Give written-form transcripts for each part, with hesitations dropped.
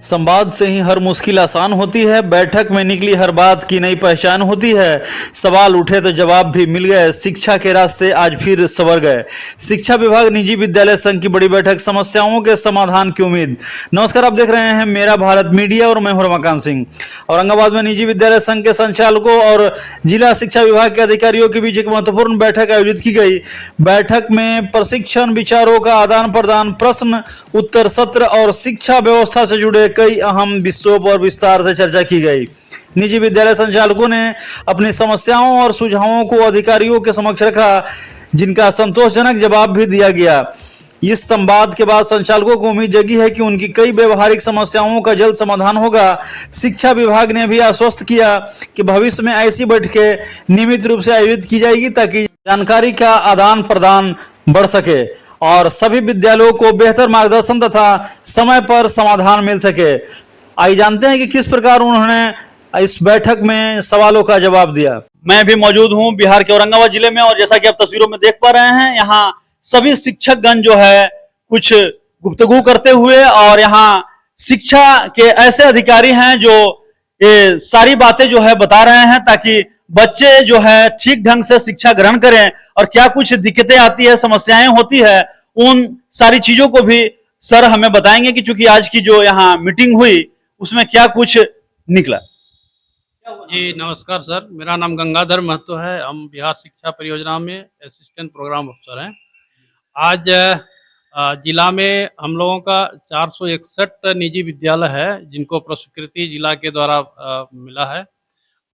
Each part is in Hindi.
संवाद से ही हर मुश्किल आसान होती है। बैठक में निकली हर बात की नई पहचान होती है। सवाल उठे तो जवाब भी मिल गए। शिक्षा के रास्ते आज फिर संवर गए। शिक्षा विभाग निजी विद्यालय संघ की बड़ी बैठक, समस्याओं के समाधान की उम्मीद। नमस्कार, आप देख रहे हैं मेरा भारत मीडिया और मैं हूं रमाकांत सिंह। औरंगाबाद में निजी विद्यालय संघ के संचालकों और जिला शिक्षा विभाग के अधिकारियों के बीच एक महत्वपूर्ण बैठक आयोजित की गई। बैठक में प्रशिक्षण, विचारों का आदान प्रदान, प्रश्न उत्तर सत्र और शिक्षा व्यवस्था से जुड़े कई अहम विषयों पर विस्तार से चर्चा की गई। निजी विद्यालय संचालकों ने अपनी समस्याओं और सुझावों को अधिकारियों के समक्ष रखा, जिनका संतोषजनक जवाब भी दिया गया। इस संवाद के बाद संचालकों को उम्मीद जगी है कि उनकी कई व्यवहारिक समस्याओं का जल्द समाधान होगा। शिक्षा विभाग ने भी आश्वस्त किया कि भविष्य में ऐसी बैठकें नियमित रूप से आयोजित की जाएगी ताकि जानकारी का आदान प्रदान बढ़ सके और सभी विद्यालयों को बेहतर मार्गदर्शन तथा समय पर समाधान मिल सके। आइए जानते हैं कि किस प्रकार उन्होंने इस बैठक में सवालों का जवाब दिया। मैं भी मौजूद हूं बिहार के औरंगाबाद जिले में और जैसा कि आप तस्वीरों में देख पा रहे हैं, यहाँ सभी शिक्षकगण जो है कुछ गुफ्तगू करते हुए और यहाँ शिक्षा के ऐसे अधिकारी हैं जो ये सारी बातें जो है बता रहे हैं ताकि बच्चे जो है ठीक ढंग से शिक्षा ग्रहण करें और क्या कुछ दिक्कतें आती है, समस्याएं होती है, उन सारी चीजों को भी सर हमें बताएंगे कि चूंकि आज की जो यहाँ मीटिंग हुई उसमें क्या कुछ निकला। जी नमस्कार सर, मेरा नाम गंगाधर महतो है। हम बिहार शिक्षा परियोजना में असिस्टेंट प्रोग्राम अफसर हैं। आज जिला में हम लोगों का 461 निजी विद्यालय है जिनको प्रस्वीकृति जिला के द्वारा मिला है।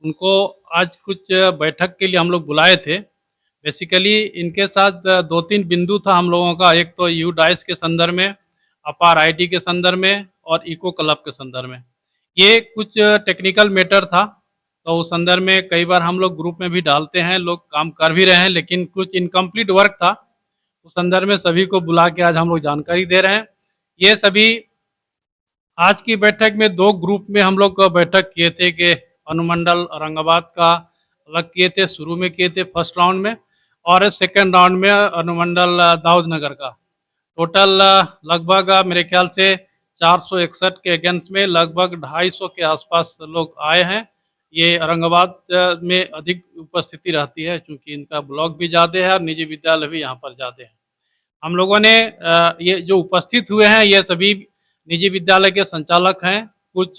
उनको आज कुछ बैठक के लिए हम लोग बुलाए थे। बेसिकली इनके साथ दो तीन बिंदु था हम लोगों का। एक तो यू डाइस के संदर्भ में, अपार आईडी के संदर्भ में और इको क्लब के संदर्भ में। ये कुछ टेक्निकल मैटर था, तो उस संदर्भ में कई बार हम लोग ग्रुप में भी डालते हैं, लोग काम कर भी रहे हैं, लेकिन कुछ इनकम्प्लीट वर्क था। उस संदर्भ में सभी को बुला के आज हम लोग जानकारी दे रहे हैं। ये सभी आज की बैठक में दो ग्रुप में हम लोग बैठक किए थे कि अनुमंडल औरंगाबाद का अलग किए थे, शुरू में किए थे फर्स्ट राउंड में, और सेकंड राउंड में अनुमंडल दाऊद नगर का। टोटल लगभग मेरे ख्याल से 461 के अगेंस्ट में लगभग 250 के आसपास लोग आए हैं। ये औरंगाबाद में अधिक उपस्थिति रहती है क्योंकि इनका ब्लॉक भी ज़्यादा है और निजी विद्यालय भी यहाँ पर ज़्यादा है। हम लोगों ने ये जो उपस्थित हुए हैं ये सभी निजी विद्यालय के संचालक हैं, कुछ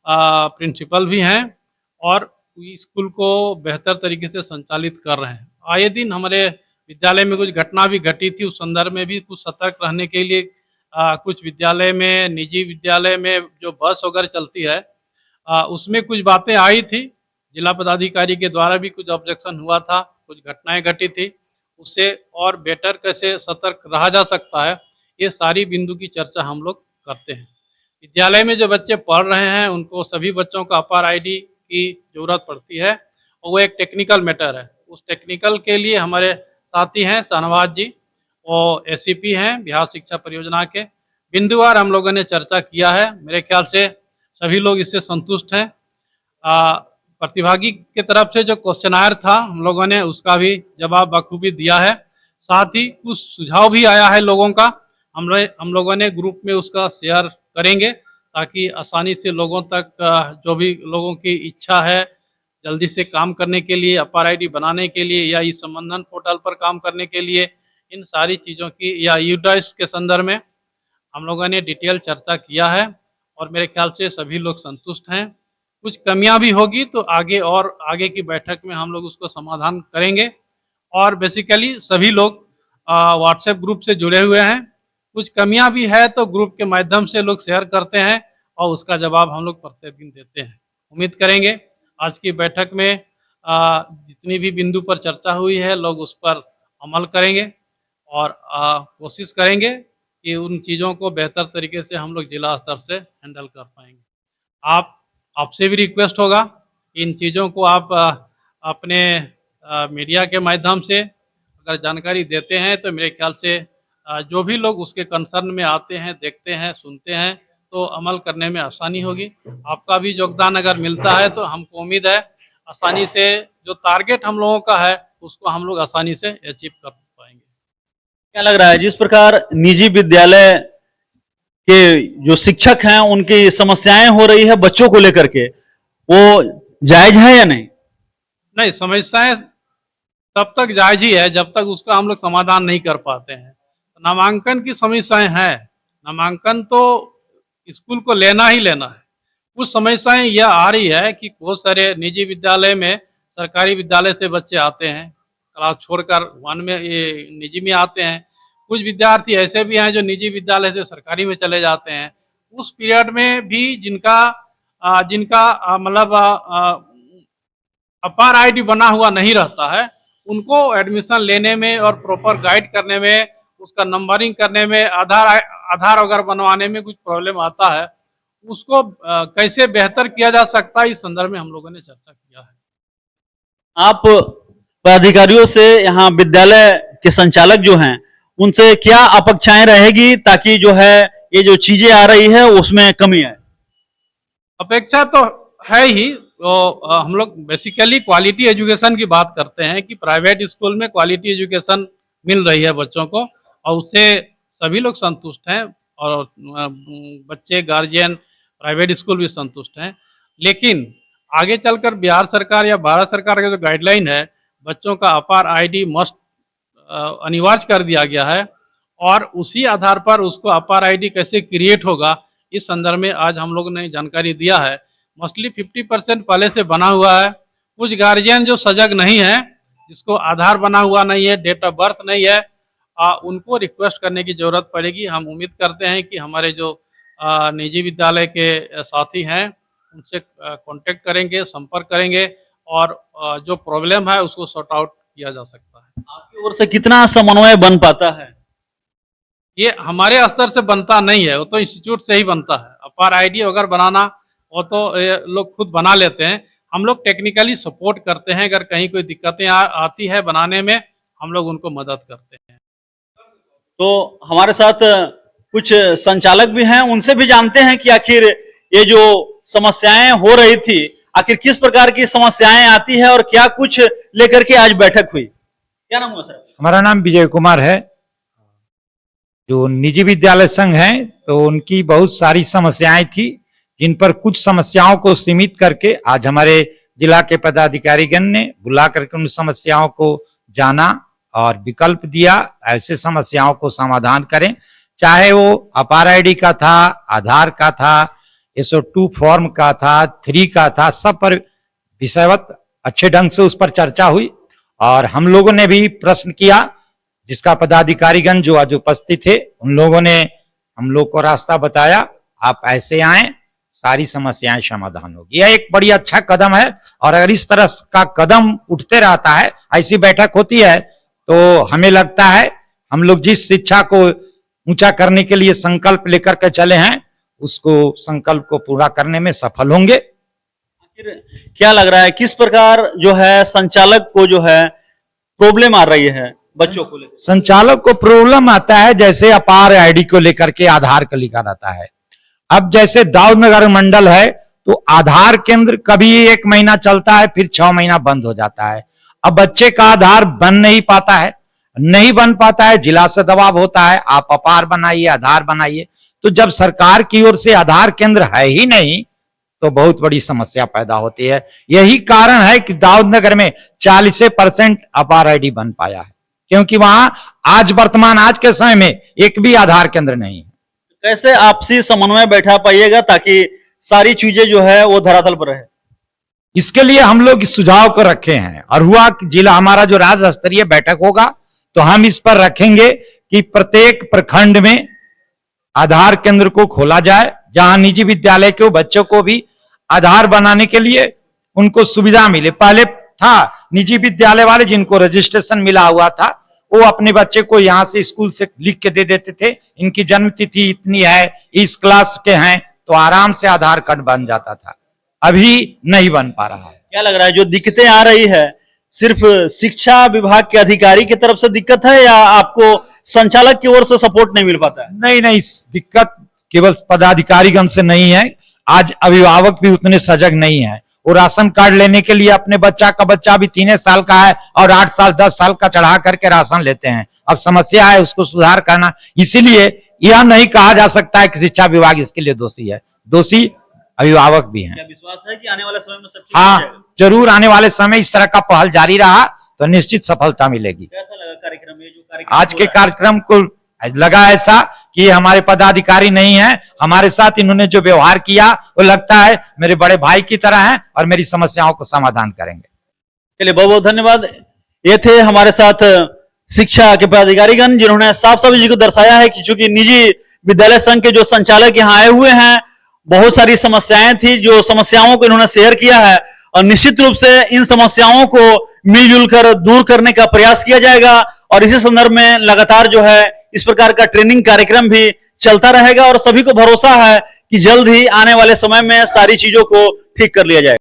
प्रिंसिपल भी हैं और स्कूल को बेहतर तरीके से संचालित कर रहे हैं। आए दिन हमारे विद्यालय में कुछ घटना भी घटी थी, उस संदर्भ में भी कुछ सतर्क रहने के लिए कुछ विद्यालय में, निजी विद्यालय में जो बस वगैरह चलती है उसमें कुछ बातें आई थी। जिला पदाधिकारी के द्वारा भी कुछ ऑब्जेक्शन हुआ था, कुछ घटनाएं घटी थी। उससे और बेटर कैसे सतर्क रहा जा सकता है, ये सारी बिंदु की चर्चा हम लोग करते हैं। विद्यालय में जो बच्चे पढ़ रहे हैं उनको सभी बच्चों का अपार आईडी की ज़रूरत पड़ती है और वो एक टेक्निकल मैटर है। उस टेक्निकल के लिए हमारे साथी हैं शाहनवाज जी, वो एसीपी हैं बिहार शिक्षा परियोजना के। बिंदुवार हम लोगों ने चर्चा किया है। मेरे ख्याल से सभी लोग इससे संतुष्ट हैं। प्रतिभागी के तरफ से जो क्वेश्चनायर था हम लोगों ने उसका भी जवाब बखूबी दिया है। साथ ही कुछ सुझाव भी आया है लोगों का, हम लोगों ने ग्रुप में उसका शेयर करेंगे ताकि आसानी से लोगों तक जो भी लोगों की इच्छा है जल्दी से काम करने के लिए, अपार आईडी बनाने के लिए या इस संबंधन पोर्टल पर काम करने के लिए, इन सारी चीज़ों की या यूडाइस के संदर्भ में हम लोगों ने डिटेल चर्चा किया है और मेरे ख्याल से सभी लोग संतुष्ट हैं। कुछ कमियां भी होगी तो आगे की बैठक में हम लोग उसको समाधान करेंगे। और बेसिकली सभी लोग व्हाट्सएप ग्रुप से जुड़े हुए हैं। कुछ कमियां भी है तो ग्रुप के माध्यम से लोग शेयर करते हैं और उसका जवाब हम लोग प्रत्येक दिन देते हैं। उम्मीद करेंगे आज की बैठक में जितनी भी बिंदु पर चर्चा हुई है लोग उस पर अमल करेंगे और कोशिश करेंगे कि उन चीज़ों को बेहतर तरीके से हम लोग जिला स्तर से हैंडल कर पाएंगे। आपसे भी रिक्वेस्ट होगा कि इन चीज़ों को आप अपने मीडिया के माध्यम से अगर जानकारी देते हैं तो मेरे ख्याल से जो भी लोग उसके कंसर्न में आते हैं, देखते हैं, सुनते हैं तो अमल करने में आसानी होगी। आपका भी योगदान अगर मिलता है तो हमको उम्मीद है आसानी से जो टारगेट हम लोगों का है उसको हम लोग आसानी से अचीव कर पाएंगे। क्या लग रहा है जिस प्रकार निजी विद्यालय कि जो शिक्षक हैं उनकी समस्याएं हो रही है बच्चों को लेकर के, वो जायज है या नहीं? नहीं, समस्याएं तब तक जायज ही है जब तक उसका हम लोग समाधान नहीं कर पाते हैं। नामांकन की समस्याएं हैं, नामांकन तो स्कूल को लेना ही लेना है। कुछ समस्याएं यह आ रही है कि बहुत सारे निजी विद्यालय में सरकारी विद्यालय से बच्चे आते हैं, क्लास छोड़कर वन में ये निजी में आते हैं। कुछ विद्यार्थी ऐसे भी हैं जो निजी विद्यालय से सरकारी में चले जाते हैं। उस पीरियड में भी जिनका मतलब अपार आईडी बना हुआ नहीं रहता है, उनको एडमिशन लेने में और प्रॉपर गाइड करने में, उसका नंबरिंग करने में, आधार वगैरह बनवाने में कुछ प्रॉब्लम आता है। उसको कैसे बेहतर किया जा सकता है, इस संदर्भ में हम लोगों ने चर्चा किया है। आप पदाधिकारियों से, यहाँ विद्यालय के संचालक जो हैं, उनसे क्या अपेक्षाएं रहेगी ताकि जो है ये जो चीजें आ रही है उसमें कमी आए? अपेक्षा तो है ही। तो हम लोग बेसिकली क्वालिटी एजुकेशन की बात करते हैं कि प्राइवेट स्कूल में क्वालिटी एजुकेशन मिल रही है बच्चों को, और उससे सभी लोग संतुष्ट हैं, और बच्चे, गार्जियन, प्राइवेट स्कूल भी संतुष्ट हैं। लेकिन आगे चलकर बिहार सरकार या भारत सरकार का जो गाइडलाइन है, बच्चों का अपार आईडी मस्ट अनिवार्य कर दिया गया है, और उसी आधार पर उसको अपार आईडी कैसे क्रिएट होगा, इस संदर्भ में आज हम लोगों ने जानकारी दिया है। मोस्टली 50% पहले से बना हुआ है। कुछ गार्जियन जो सजग नहीं है, जिसको आधार बना हुआ नहीं है, डेट ऑफ बर्थ नहीं है, उनको रिक्वेस्ट करने की जरूरत पड़ेगी। हम उम्मीद करते हैं कि हमारे जो निजी विद्यालय के साथी हैं उनसे कांटेक्ट करेंगे, संपर्क करेंगे, और जो प्रॉब्लम है उसको सॉर्ट आउट किया जा सकता है। आपकी ओर से कितना समन्वय बन पाता है? ये हमारे स्तर से बनता नहीं है, वो तो इंस्टीट्यूट से ही बनता है। अपार आईडी अगर बनाना वो तो ये लोग खुद बना लेते हैं। हम लोग टेक्निकली सपोर्ट करते हैं, अगर कहीं कोई दिक्कतें आती है बनाने में, हम लोग उनको मदद करते हैं। तो हमारे साथ कुछ संचालक भी हैं, उनसे भी जानते हैं कि आखिर ये जो समस्याएं हो रही थी, आखिर किस प्रकार की समस्याएं आती है और क्या कुछ लेकर के आज बैठक हुई। क्या नाम हुआ सर? हमारा नाम विजय कुमार है। जो निजी विद्यालय संघ है तो उनकी बहुत सारी समस्याएं थी, जिन पर कुछ समस्याओं को सीमित करके आज हमारे जिला के पदाधिकारीगण ने बुला करके उन समस्याओं को जाना और विकल्प दिया, ऐसे समस्याओं को समाधान करें। चाहे वो अपार आईडी का था, आधार का था, SO2 फॉर्म का था, 3 का था, सब पर विषयवत अच्छे ढंग से उस पर चर्चा हुई। और हम लोगों ने भी प्रश्न किया, जिसका पदाधिकारीगण जो आज उपस्थित थे, उन लोगों ने हम लोग को रास्ता बताया, आप ऐसे आए, सारी समस्याएं समाधान होगी। यह एक बड़ी अच्छा कदम है, और अगर इस तरह का कदम उठते रहता है, ऐसी बैठक होती है, तो हमें लगता है हम लोग जिस शिक्षा को ऊंचा करने के लिए संकल्प लेकर के चले हैं, उसको संकल्प को पूरा करने में सफल होंगे। आखिर क्या लग रहा है, किस प्रकार जो है संचालक को जो है प्रॉब्लम आ रही है बच्चों को लेकर? संचालक को प्रॉब्लम आता है, जैसे अपार आईडी को लेकर के आधार का लिखा रहता है। अब जैसे दाऊदनगर मंडल है तो आधार केंद्र कभी 1 महीना चलता है, फिर 6 महीना बंद हो जाता है। अब बच्चे का आधार बन नहीं पाता है, जिला से दबाव होता है, आप अपार बनाइए, आधार बनाइए। तो जब सरकार की ओर से आधार केंद्र है ही नहीं, तो बहुत बड़ी समस्या पैदा होती है। यही कारण है कि दाऊदनगर में 40% अपार आईडी बन पाया है, क्योंकि वहां आज के समय में एक भी आधार केंद्र नहीं है। कैसे आपसी समन्वय बैठा पाइएगा ताकि सारी चीजें जो है वो धरातल पर रहे? इसके लिए हम लोग इस सुझाव को रखे हैं, और हुआ कि जिला हमारा जो राज्य स्तरीय बैठक होगा तो हम इस पर रखेंगे कि प्रत्येक प्रखंड में आधार केंद्र को खोला जाए, जहां निजी विद्यालय के बच्चों को भी आधार बनाने के लिए उनको सुविधा मिले। पहले था निजी विद्यालय वाले जिनको रजिस्ट्रेशन मिला हुआ था, वो अपने बच्चे को यहां से स्कूल से लिख के दे देते थे, इनकी जन्म तिथि इतनी है, इस क्लास के हैं, तो आराम से आधार कार्ड बन जाता था। अभी नहीं बन पा रहा है। क्या लग रहा है जो दिक्कतें आ रही है, सिर्फ शिक्षा विभाग के अधिकारी की तरफ से दिक्कत है या आपको संचालक की ओर से सपोर्ट नहीं मिल पाता है? नहीं, दिक्कत केवल पदाधिकारीगण से नहीं है। आज अभिभावक भी उतने सजग नहीं है। वो राशन कार्ड लेने के लिए अपने बच्चा भी 3 साल का है और 8 साल 10 साल का चढ़ा करके राशन लेते हैं। अब समस्या है उसको सुधार करना, इसीलिए यह नहीं कहा जा सकता है कि शिक्षा विभाग इसके लिए दोषी है। दोषी अभिभावक भी हैं। क्या विश्वास है कि आने वाले समय में सब ठीक हो हाँ, जाएगा? जरूर आने वाले समय इस तरह का पहल जारी रहा तो निश्चित सफलता मिलेगी। कैसा लगा कार्यक्रम, ये जो कार्यक्रम आज हो के रहा है? कार्यक्रम को लगा ऐसा कि ये हमारे पदाधिकारी नहीं है, हमारे साथ इन्होंने जो व्यवहार किया वो लगता है मेरे बड़े भाई की तरह हैं और मेरी समस्याओं को समाधान करेंगे। चलिए, बहुत बहुत धन्यवाद। ये थे हमारे साथ शिक्षा के पदाधिकारीगण, जिन्होंने साफ साफ जी को दर्शाया है कि चूंकि निजी विद्यालय संघ के जो संचालक यहाँ आए हुए हैं, बहुत सारी समस्याएं थी, जो समस्याओं को इन्होंने शेयर किया है और निश्चित रूप से इन समस्याओं को मिलजुल कर दूर करने का प्रयास किया जाएगा। और इसी संदर्भ में लगातार जो है इस प्रकार का ट्रेनिंग कार्यक्रम भी चलता रहेगा और सभी को भरोसा है कि जल्द ही आने वाले समय में सारी चीजों को ठीक कर लिया जाएगा।